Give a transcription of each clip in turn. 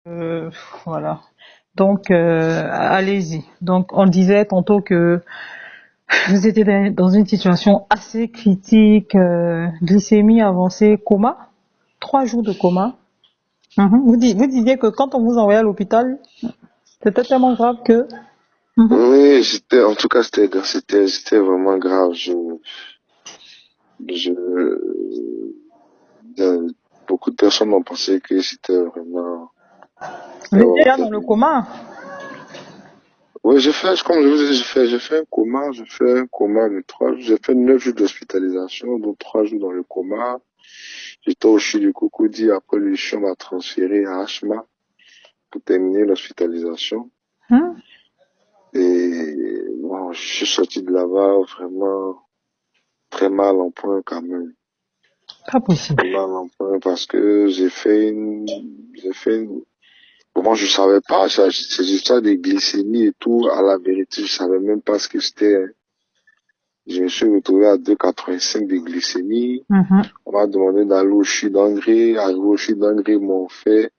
Euh, voilà. Donc, allez-y. Donc, on disait tantôt que vous étiez dans une situation assez critique, glycémie avancée, coma, 3 jours de coma. Vous disiez que quand on vous envoyait à l'hôpital, c'était tellement grave que... Mhm. Oui, en tout cas, c'était vraiment grave. Je, euh, beaucoup de personnes ont pensé que Vous c'était étiez vraiment déjà dans le terrible. coma. Oui, comme je vous ai dit, j'ai fait un coma de 3 jours. J'ai fait 9 jours d'hospitalisation, dont 3 jours dans le coma. J'étais au CHU du Cocody. Après, le CHU m'a transféré à HMA pour terminer l'hospitalisation. Hein? Et bon, je suis sorti de là-bas vraiment très mal en point quand même. Pas possible. Très mal en point parce que bon, je savais pas, ces histoires de glycémie et tout, à la vérité, je savais même pas ce que c'était, hein. Je me suis retrouvé à 2,85 de glycémie. Mhm. On m'a demandé d'aller au CHU d'Angré. Arrivé au CHU d'Angré, ils m'ont fait,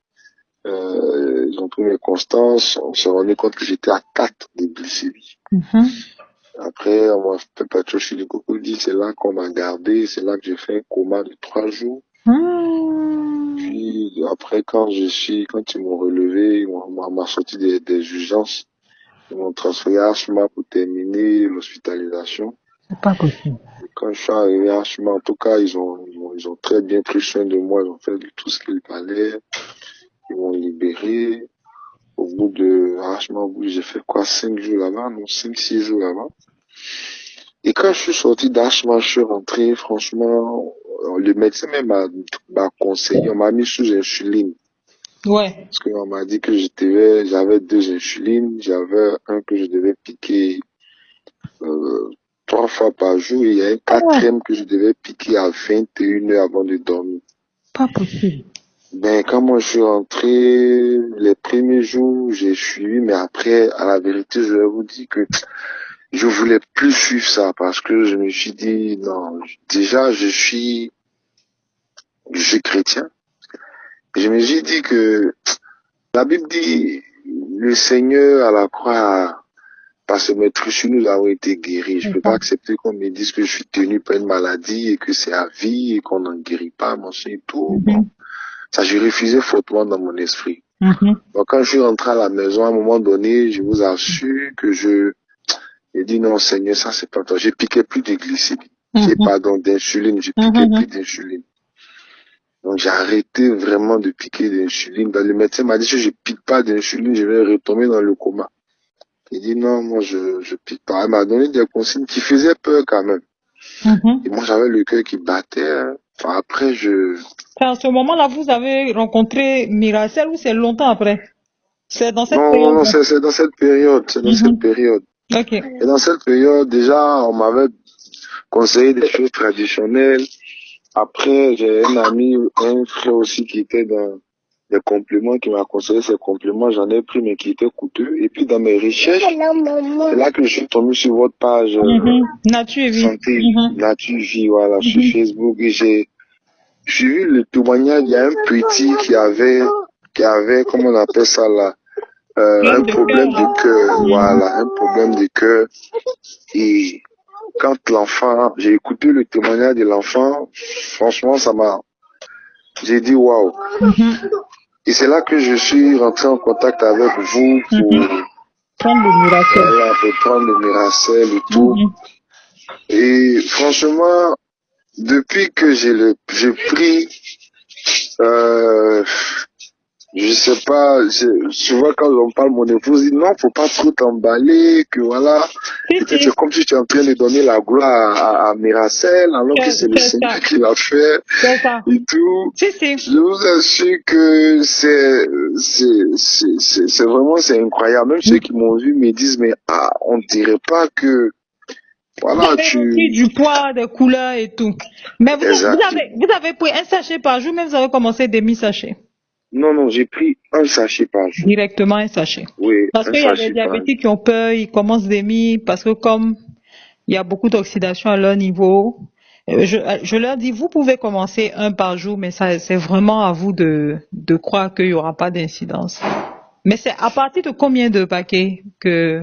ils ont pris mes constances. On s'est rendu compte que j'étais à 4 de glycémie. Mhm. Après, on m'a fait partir au CHU du Cocody. C'est là qu'on m'a gardé. C'est là que j'ai fait un coma de 3 jours. Hmm. Puis après, quand ils m'ont relevé, on m'a sorti des urgences. Ils m'ont transféré à HMA pour terminer l'hospitalisation. C'est pas possible. Et quand je suis arrivé à HMA, en tout cas, ils ont très bien pris soin de moi. Ils ont fait tout ce qu'il fallait. Ils m'ont libéré. J'ai fait quoi, 5 jours là-bas, non, 5, 6 jours là-bas. Et quand je suis sorti d'HMA, je suis rentré, franchement, le médecin même m'a conseillé, on m'a mis sous insuline. Ouais. Parce qu'on m'a dit que j'avais 2 insulines, j'avais un que je devais piquer 3 fois par jour et il y a un Ah ouais. quatrième que je devais piquer à 21 heures avant de dormir. Pas possible. Ben, quand moi je suis rentré, les premiers jours, j'ai suivi, mais après, à la vérité, je vais vous dire que je voulais plus suivre ça parce que je me suis dit, non, déjà, je suis chrétien. Et je me suis dit que la Bible dit, le Seigneur à la croix, parce que mes trissus, nous avons été guéris. Je C'est peux ça. pas accepter qu'on me dise que je suis tenu par une maladie et que c'est à vie et qu'on n'en guérit pas, machin et tout. Bon, Mhm. ça, j'ai refusé fortement dans mon esprit. Mhm. Donc, quand je suis rentré à la maison, à un moment donné, je vous assure que j'ai dit non, Seigneur, ça, c'est pas toi. J'ai piqué plus de glycémie. Mhm. Pardon, d'insuline. J'ai piqué plus Mhm. d'insuline. Donc, j'ai arrêté vraiment de piquer d'insuline. Le médecin m'a dit que je pique pas d'insuline, je vais retomber dans le coma. Il dit non, moi je pique pas. Elle m'a donné des consignes qui faisaient peur quand même. Et Mhm. moi j'avais le cœur qui battait, hein. Enfin, après C'est à ce moment-là, vous avez rencontré Miracel ou c'est longtemps après? C'est dans cette non, non, non, période-là. c'est dans cette période, c'est dans cette Mhm. période. Ok. Et dans cette période, déjà, on m'avait conseillé des choses traditionnelles. Après, j'ai un ami, un frère aussi qui était dans les compléments, qui m'a conseillé ces compléments. J'en ai pris, mais qui étaient coûteux. Et puis, dans mes recherches, c'est là que je suis tombé sur votre page Mhm. Nature et vie. Santé, Mhm. Nature, Vie, voilà, sur Mhm. Facebook. Et j'ai vu le témoignage. Il y a un petit qui avait, comment on appelle ça là, un Problème de cœur, problème là. de cœur. Mhm. Voilà, un problème de cœur. Et quand j'ai écouté le témoignage de l'enfant, franchement, j'ai dit waouh. Mhm. Et c'est là que je suis rentré en contact avec vous Mhm. Prendre le Miracel. voilà, pour prendre le Miracel et tout. Mhm. Et franchement, depuis que j'ai pris, euh, je sais pas, souvent quand on parle, mon épouse dit non, faut pas trop t'emballer, que voilà, Si, et que c'est si. comme si tu es en train de donner la gloire à Miracel, alors que c'est le C'est Seigneur ça. qui l'a fait C'est ça. et tout. Si, si. Je vous assure que c'est vraiment, c'est incroyable. Même ceux qui m'ont vu me disent, mais on dirait pas que, Vous voilà, avez repris du poids, des couleurs et tout. Mais exactement. vous avez pris un sachet par jour, mais vous avez commencé demi-sachet. Non, non, j'ai pris un sachet par jour. Directement un sachet. Oui, Parce un qu'il y a des sachet par jour. diabétiques qui ont peur, ils commencent demi, parce que comme il y a beaucoup d'oxydation à leur niveau, Je leur dis, vous pouvez commencer un par jour, mais ça, c'est vraiment à vous de croire qu'il y aura pas d'incidence. Mais c'est à partir de combien de paquets que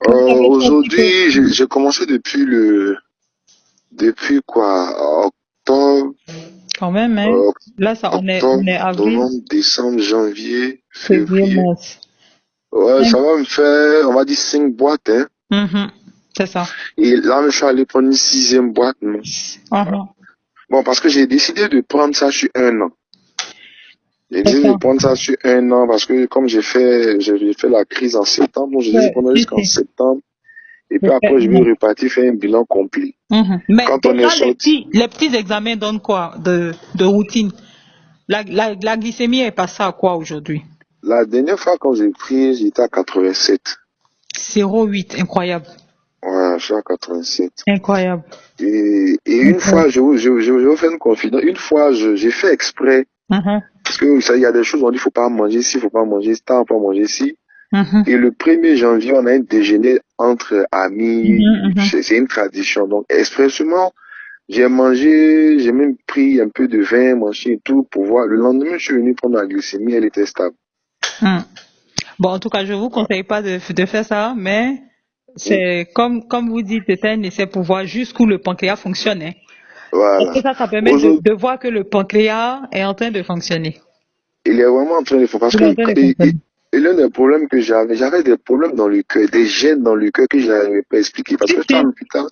vous avez fait un petit peu? Aujourd'hui, j'ai commencé depuis quoi? Octobre, Quand même, hein. euh, Là, on est avril, novembre, décembre, janvier, février, février. mars. Ouais, Cinq. ça va me faire, on va dire 5 boîtes, hein. Mhm. C'est ça. Et là, je suis allé prendre une 6e boîte, non. Mhm. Bon, parce que j'ai décidé de prendre ça sur un an. J'ai C'est décidé ça. de prendre ça sur un an parce que comme j'ai fait la crise en septembre, donc j'ai dit je Ouais, prendrai si, jusqu'en si. septembre. Et puis C'est après, je vais un an. repartir faire un bilan complet. Mhm. Mais Quand on est déjà, sorti, les petits examens donnent quoi de routine? La glycémie est passée à quoi aujourd'hui? la dernière fois quand j'ai pris, j'étais à 87. 0,8, incroyable. Ouais, je suis à 87. Incroyable. Et une Incroyable. fois, je vais vous faire une confidence. Une fois, j'ai fait exprès. Mhm. Parce que ça, il y a des choses où on dit, faut pas manger ici, faut pas manger ça, faut pas manger ici. Mhm. Et le 1er janvier, on a un déjeuner entre amis. Mhm, mhm. C'est une tradition. Donc, expressément, j'ai même pris un peu de vin, mangé et tout pour voir. Le lendemain, je suis venu prendre la glycémie, elle était stable. Mhm. Bon, en tout cas, je vous conseille pas de faire ça, mais Mm. c'est comme vous dites, c'est un essai pour voir jusqu'où le pancréas fonctionne, hein. Parce que Voilà. ça permet Aujourd'hui, de voir que le pancréas est en train de fonctionner. il est vraiment en train de faire parce Il est que en train de fonctionner. et l'un des problèmes que j'avais des problèmes dans le cœur, des gènes dans le cœur que je n'arrivais pas à expliquer. Parce Si, que j'étais à si, l'hôpital,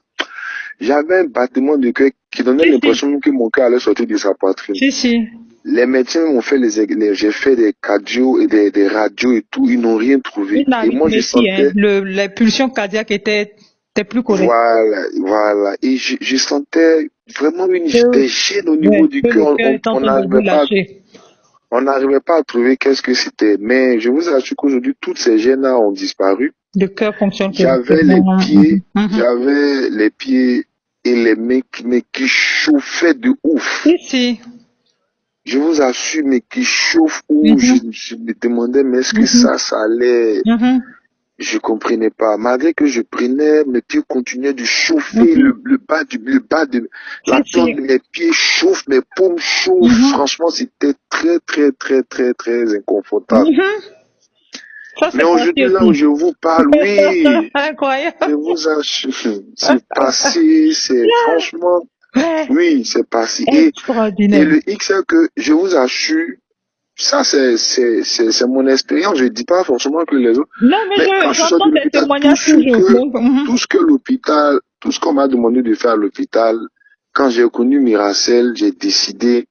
j'avais un battement de cœur qui donnait si, si, l'impression que mon cœur allait sortir de sa poitrine. si, si. Les médecins m'ont fait j'ai fait des cardio et des radios et tout, ils n'ont rien trouvé. Une Et moi, je arythmétie, hein. sentais, Les pulsions cardiaques étaient plus correctes. voilà. Et je sentais vraiment Que, des gènes au niveau ouais, du que le cœur. cœur est en On train de vous n'arrivait pas lâcher. On n'arrivait pas à trouver qu'est-ce que c'était. Mais je vous assure qu'aujourd'hui, toutes ces gènes-là ont disparu. Le cœur fonctionne J'avais correctement. les Mhm, pieds, mhm. j'avais les pieds et les mains mais qui chauffaient de ouf. Si, si. Je vous assure, mais qui chauffent où Mhm, je me demandais, mais est-ce que mhm, ça allait? mhm, Je comprenais pas. Malgré que je prenais, mes pieds continuaient de chauffer, mhm. le bas de Si, la si. plante de mes pieds chauffe, mes paumes chauffent. Mhm, Franchement, c'était très, très, très, très, très inconfortable. mhm. Ça, Mais c'est parti aujourd'hui, là où aussi. je vous parle, oui, je Incroyable. vous assure, c'est passé, c'est franchement, Ouais, oui, c'est passé. Et extraordinaire. le X, c'est que je vous assure, ça, c'est mon expérience. Je dis pas forcément que les autres, Non, mais mais quand je suis sorti j'entends de des l'hôpital, témoignages toujours. Donc, mhm. tout ce qu'on m'a demandé de faire à l'hôpital, quand j'ai connu Miracel, j'ai décidé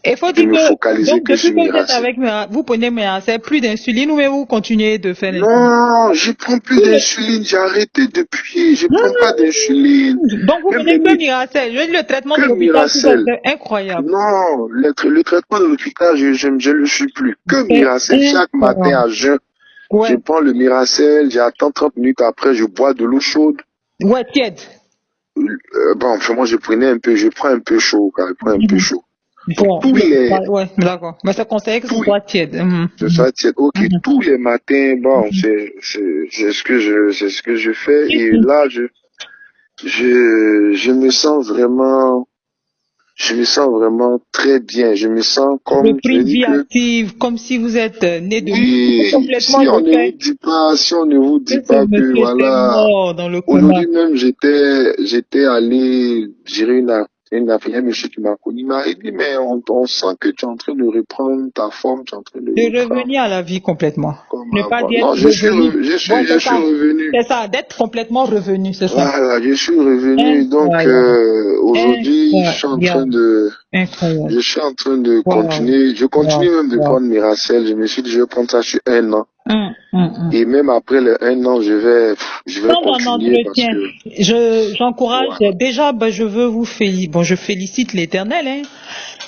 Il faut de dire me que, focaliser donc, que depuis sur que vous êtes Miracel. avec vous prenez c'est plus d'insuline ou mais vous continuez de faire l'insuline? Non, je prends plus Plus d'insuline, j'ai arrêté depuis, je prends pas d'insuline. de- Donc, vous Même prenez les que médicaments, Miracel. Je dis le traitement de que l'hôpital, tout ça, Miracel. c'est incroyable. Non, le traitement de l'hôpital, je le suis plus. Que C'est Miracel. Chaque matin incroyable. à jeun, je Ouais. prends le Miracel, j'attends 30 minutes après, je bois de l'eau chaude. Ouais, tiède. Bon, enfin, moi, je prends un peu chaud, quand je prends un peu Mhm. chaud. Donc, Bon, ouais, d'accord. Mais c'est conseillé que ce tous, soit tiède. Mhm, c'est ça, tiens, ok, mhm, tous les matins, bon, mhm. c'est ce que je fais. Si, Et si. là, je me sens vraiment, très bien. Je me sens comme, je Repris de dis vie que, active, comme si vous êtes né de nouveau, oui, complètement refait. si on ne vous Que dit ce pas que, monsieur était voilà, mort dans le coma. aujourd'hui même, j'étais allé gérer une affaire, un monsieur qui m'a connu, il m'a dit, mais on sent que tu es en train de reprendre ta forme, tu es en train de De reprendre revenir à la vie complètement. comme Ne pas avant. dire être Non, revenu. Ouais, je suis revenu. c'est ça, d'être complètement revenu, c'est ça. Voilà, je suis revenu. Donc, Incroyable, aujourd'hui, incroyable, incroyable. je suis en train de Wow, continuer. Je wow, continue même de wow. prendre Miracel. Je me suis dit, je vais prendre ça sur un an. Hum. Et même après les un an, je vais Prendre un continuer parce entretien. que, J'encourage, voilà. déjà, ben, je veux vous féliciter. Bon, je félicite l'Éternel, hein.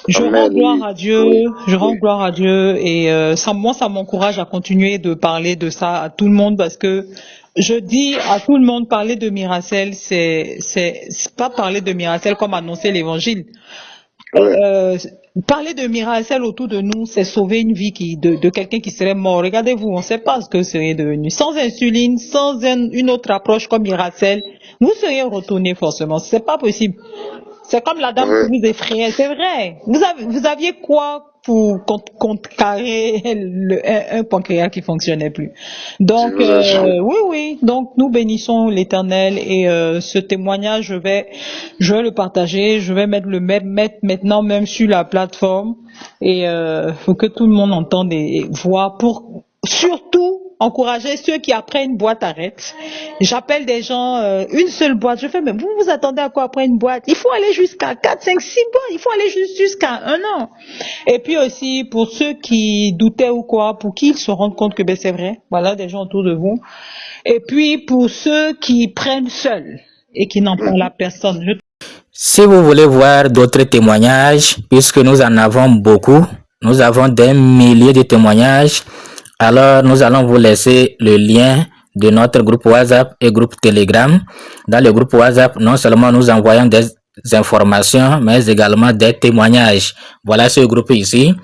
Je rends Amen, gloire oui, à Dieu, oui, je rends oui, gloire à Dieu et ça m'encourage à continuer de parler de ça à tout le monde parce que je dis à tout le monde parler de Miracel, c'est pas parler de Miracel comme annoncer l'évangile. ouais. Euh, Parler de miracle autour de nous, c'est sauver une vie de quelqu'un qui serait mort. Regardez-vous, on ne sait pas ce que serait devenu. Sans insuline, sans une autre approche comme miracle, vous seriez retourné forcément. C'est pas possible. C'est comme la dame qui vous effrayait, c'est vrai. Vous aviez quoi pour contrecarrer un pancréas qui fonctionnait plus. Donc, oui. Donc, nous bénissons l'Éternel et ce témoignage, je vais le partager. Je vais mettre maintenant même sur la plateforme et faut que tout le monde entende et voit pour surtout encourager ceux qui après une boîte arrêtent. J'appelle des gens, une seule boîte. Je fais, mais vous vous attendez à quoi après une boîte? Il faut aller jusqu'à 4, 5, 6 boîtes. Il faut aller jusqu'à 1 an. Et puis aussi, pour ceux qui doutaient ou quoi, pour qu'ils se rendent compte que ben, c'est vrai. Voilà, des gens autour de vous. Et puis, pour ceux qui prennent seuls et qui n'en parlent à personne. Si vous voulez voir d'autres témoignages, puisque nous en avons beaucoup, nous avons des milliers de témoignages, alors nous allons vous laisser le lien de notre groupe WhatsApp et groupe Telegram. Dans le groupe WhatsApp, non seulement nous envoyons des informations, mais également des témoignages. Voilà ce groupe ici,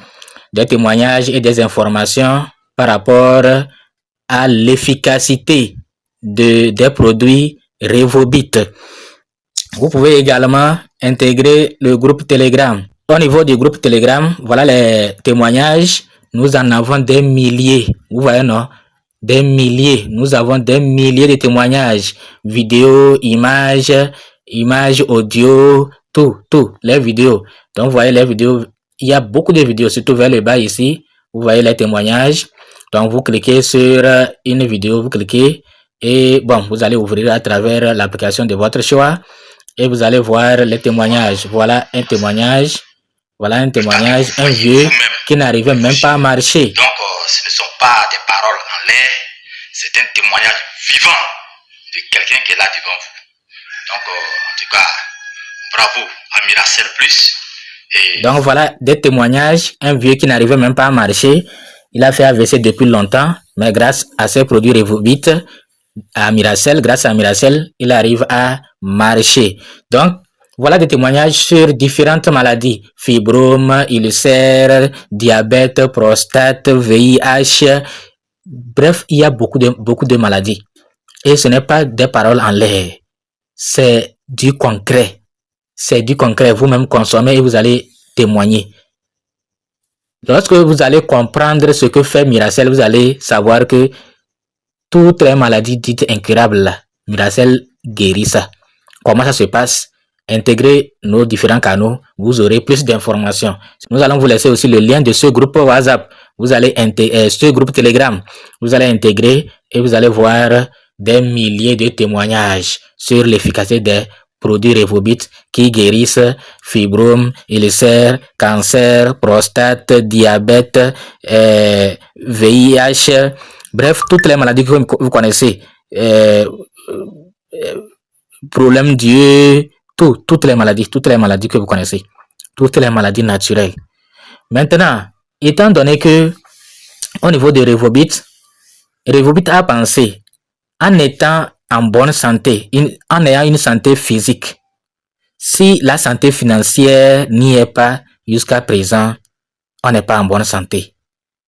des témoignages et des informations par rapport à l'efficacité des produits Revobit. Vous pouvez également intégrer le groupe Telegram. Au niveau du groupe Telegram, voilà les témoignages. Nous en avons des milliers. Vous voyez, non? Des milliers. Nous avons des milliers de témoignages. Vidéos, images, audio, tout. Les vidéos. Donc, vous voyez les vidéos. Il y a beaucoup de vidéos, surtout vers le bas ici. Vous voyez les témoignages. Donc, vous cliquez sur une vidéo, vous cliquez. Et bon, vous allez ouvrir à travers l'application de votre choix. Et vous allez voir les témoignages. Voilà un témoignage. Voilà un témoignage, un vieux qui n'arrivait même pas à marcher. Donc, ce ne sont pas des paroles en l'air, c'est un témoignage vivant de quelqu'un qui est là devant vous. Donc, en tout cas, bravo à Miracel Plus. Et... Donc, voilà des témoignages, un vieux qui n'arrivait même pas à marcher. Il a fait AVC depuis longtemps, mais grâce à ses produits Revobit, grâce à Miracel, il arrive à marcher. Donc, voilà des témoignages sur différentes maladies. Fibrome, ulcère, diabète, prostate, VIH. Bref, il y a beaucoup de maladies. Et ce n'est pas des paroles en l'air. C'est du concret. C'est du concret. Vous-même consommez et vous allez témoigner. Lorsque vous allez comprendre ce que fait Miracel, vous allez savoir que toutes les maladies dites incurables, Miracel guérit ça. Comment ça se passe? Intégrez nos différents canaux, vous aurez plus d'informations. Nous allons vous laisser aussi le lien de ce groupe WhatsApp. Vous allez intégrer ce groupe Telegram. Vous allez intégrer et vous allez voir des milliers de témoignages sur l'efficacité des produits Revobit qui guérissent fibrome, ulcère, cancer, prostate, diabète, VIH, bref, toutes les maladies que vous connaissez. Problème d'yeux, toutes les maladies que vous connaissez, toutes les maladies naturelles. Maintenant, étant donné que au niveau de Revobit a pensé, en étant en bonne santé, en ayant une santé physique, si la santé financière n'y est pas jusqu'à présent, on n'est pas en bonne santé.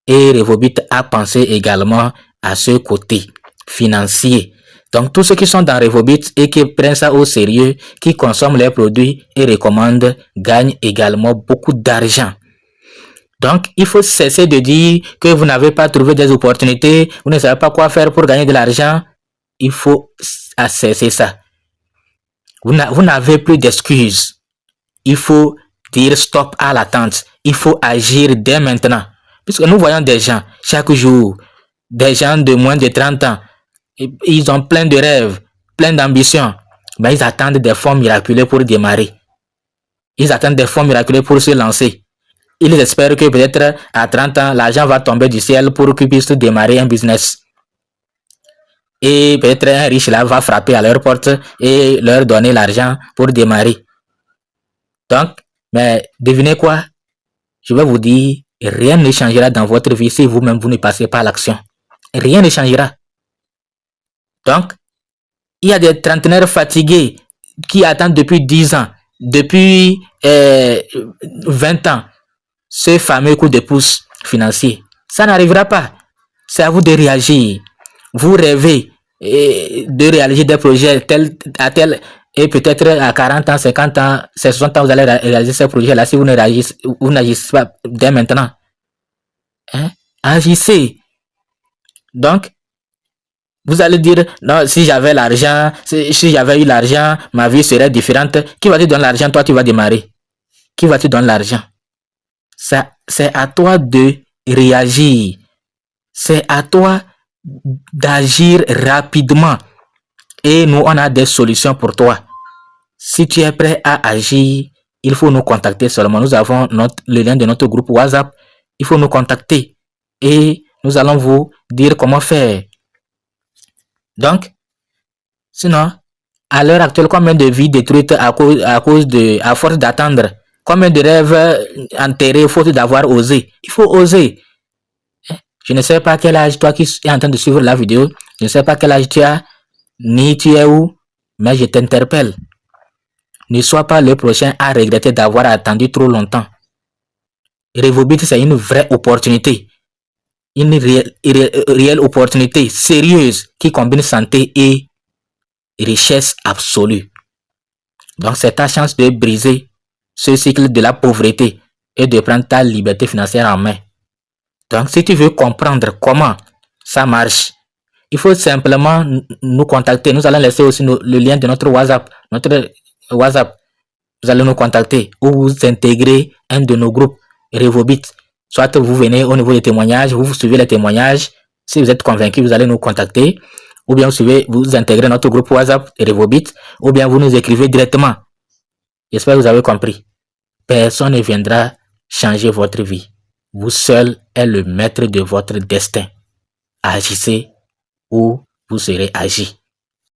Et Revobit a pensé également à ce côté financier. Donc, tous ceux qui sont dans Revobit et qui prennent ça au sérieux, qui consomment les produits et recommandent, gagnent également beaucoup d'argent. Donc, il faut cesser de dire que vous n'avez pas trouvé des opportunités, vous ne savez pas quoi faire pour gagner de l'argent. Il faut cesser ça. Vous n'avez plus d'excuses. Il faut dire stop à l'attente. Il faut agir dès maintenant. Puisque nous voyons des gens, chaque jour, des gens de moins de 30 ans, ils ont plein de rêves, plein d'ambitions, mais ils attendent des fonds miraculeux pour démarrer. Ils attendent des fonds miraculeux pour se lancer. Ils espèrent que peut-être à 30 ans, l'argent va tomber du ciel pour qu'ils puissent démarrer un business. Et peut-être un riche là va frapper à leur porte et leur donner l'argent pour démarrer. Donc, mais devinez quoi? Je vais vous dire, rien ne changera dans votre vie si vous-même vous ne passez pas à l'action. Rien ne changera. Donc, il y a des trentenaires fatigués qui attendent depuis 10 ans, depuis 20 ans ce fameux coup de pouce financier. Ça n'arrivera pas. C'est à vous de réagir. Vous rêvez de réaliser des projets à tel et peut-être à 40 ans, 50 ans, 60 ans, vous allez réaliser ces projets-là si vous n'agissez pas dès maintenant. Hein? Agissez. Donc, vous allez dire, non, si j'avais l'argent, si j'avais eu l'argent, ma vie serait différente. Qui va te donner l'argent? Toi, tu vas démarrer. Qui va te donner l'argent? C'est à toi de réagir. C'est à toi d'agir rapidement. Et nous, on a des solutions pour toi. Si tu es prêt à agir, il faut nous contacter seulement. Nous avons le lien de notre groupe WhatsApp. Il faut nous contacter. Et nous allons vous dire comment faire. Donc, sinon, à l'heure actuelle, combien de vies détruites à force d'attendre? Combien de rêves enterrés faute d'avoir osé? Il faut oser. Je ne sais pas quel âge, toi qui es en train de suivre la vidéo, je ne sais pas quel âge tu as, ni tu es où, mais je t'interpelle. Ne sois pas le prochain à regretter d'avoir attendu trop longtemps. Revobit, c'est une vraie opportunité. Une réelle opportunité sérieuse qui combine santé et richesse absolue. Donc, c'est ta chance de briser ce cycle de la pauvreté et de prendre ta liberté financière en main. Donc, si tu veux comprendre comment ça marche, il faut simplement nous contacter. Nous allons laisser aussi le lien de notre WhatsApp. Vous allez nous contacter ou vous intégrer un de nos groupes Revobit. Soit vous venez au niveau des témoignages, vous suivez les témoignages. Si vous êtes convaincu, vous allez nous contacter. Ou bien vous intégrez notre groupe WhatsApp Revobit. Ou bien vous nous écrivez directement. J'espère que vous avez compris. Personne ne viendra changer votre vie. Vous seul êtes le maître de votre destin. Agissez ou vous serez agi.